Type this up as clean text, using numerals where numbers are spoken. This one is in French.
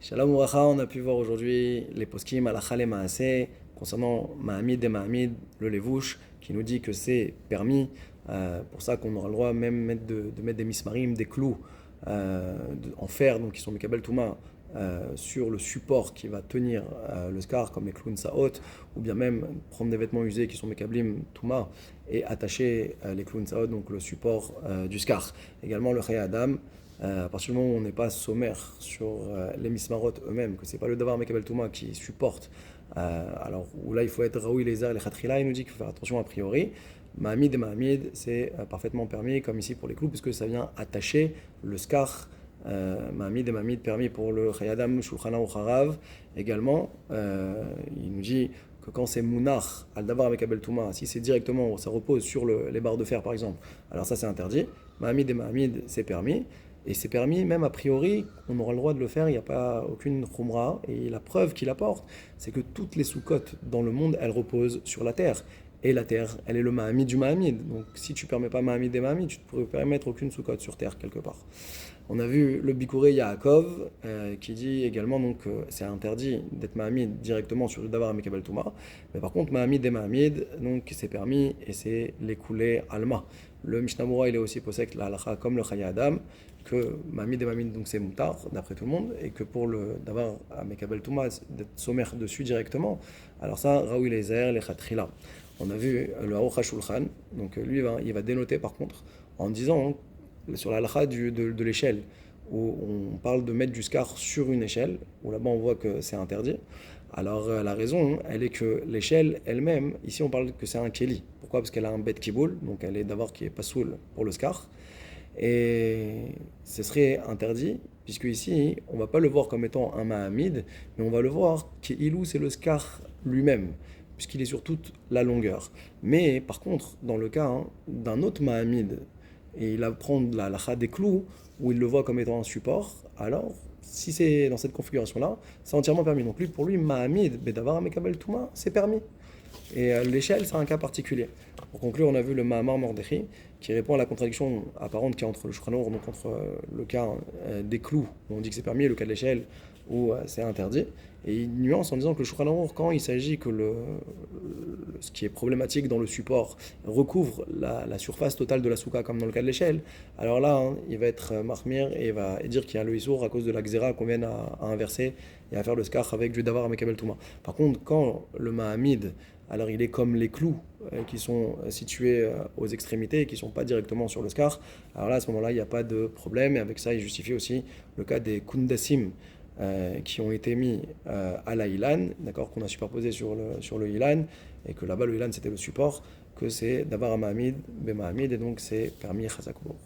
Shalom Ouracha, on a pu voir aujourd'hui les poskim halakha le maaseh concernant Mahamid et Mahamid, le levouche, qui nous dit que c'est permis, pour ça qu'on aura le droit même de mettre des mismarim, des clous en fer, donc qui sont Mekabel Touma, sur le support qui va tenir le scar, comme les clous Saot, ou bien même prendre des vêtements usés qui sont Mekablim Touma et attacher les clous Saot, donc le support du scar. Également le Chaya Adam. À partir du moment où on n'est pas sommaire sur les mismarot eux-mêmes, que c'est pas le davar mekabel touma qui supporte, alors où là il faut être raoui les airs, les khatrila, il nous dit qu'il faut faire attention a priori. Mahamid et Mahamid, c'est parfaitement permis, comme ici pour les clous, puisque ça vient attacher le scar. Mahamid et Mahamid permis pour le chayadam, shulchana ou charav. Également, il nous dit que quand c'est Mounach, al davar mekabel touma, si c'est directement, ça repose sur les barres de fer par exemple, alors ça c'est interdit. Mahamid et Mahamid, c'est permis. Et c'est permis, même a priori, on aura le droit de le faire, il n'y a pas aucune khumra. Et la preuve qu'il apporte, c'est que toutes les soukottes dans le monde, elles reposent sur la terre. Et la terre, elle est le Mahamid du Mahamid. Donc si tu ne permets pas Mahamid et Mahamid, tu ne pourrais permettre aucune soukotte sur terre quelque part. On a vu le Bikouré Yaakov qui dit également donc c'est interdit d'être Mahamid directement sur le Davar Mekabel Touma. Mais par contre, Mahamid et Mahamid, donc c'est permis et c'est l'écoulé Alma. Le Mishnah Moura, il est aussi posek la halacha comme le Chaya Adam, que Mahamid et Mahamid, donc c'est Moutar, d'après tout le monde, et que pour le Davar Mekabel Touma, d'être sommaire dessus directement, alors ça, Raoui les airs, les Khatrila. On a vu le Aruch HaShulchan, donc lui, il va dénoter par contre, en disant sur la halakha de l'échelle, où on parle de mettre du scar sur une échelle, où là-bas on voit que c'est interdit. Alors la raison, elle est que l'échelle elle-même, ici on parle que c'est un keli. Pourquoi? Parce qu'elle a un bet kiboul, donc elle est d'abord qui est pas soul pour le scar. Et ce serait interdit, puisque ici on va pas le voir comme étant un mahamid, mais on va le voir qu'ilou c'est le scar lui-même, puisqu'il est sur toute la longueur. Mais par contre, dans le cas d'un autre mahamid, et il va prendre la halakha des clous, où il le voit comme étant un support, alors si c'est dans cette configuration-là, c'est entièrement permis. Donc lui, pour lui, Mahamid, Bedavar Mekabel Touma, c'est permis. Et l'échelle, c'est un cas particulier. Pour conclure, on a vu le Mahamar Mordechai, qui répond à la contradiction apparente qu'il y a entre le Shulchan Aruch, donc entre le cas des clous, où on dit que c'est permis, et le cas de l'échelle, où c'est interdit. Et il nuance en disant que le Shulchan Aruch, quand il s'agit que ce qui est problématique dans le support recouvre la surface totale de la souka, comme dans le cas de l'échelle, alors là, il va être mahmir et il va dire qu'il y a le issour à cause de la xéra qu'on vient à inverser et à faire le skar avec du davar avec Mekabel Touma. Par contre, quand le Mahamid, alors il est comme les clous qui sont situés aux extrémités et qui ne sont pas directement sur le scar, alors là, à ce moment-là, il n'y a pas de problème. Et avec ça, il justifie aussi le cas des kundasim qui ont été mis à la ilan, d'accord, qu'on a superposé sur le ilan, et que là-bas, le ilan, c'était le support, que c'est d'abord à Mahamid, Mahamid, et donc c'est permis Chazakour.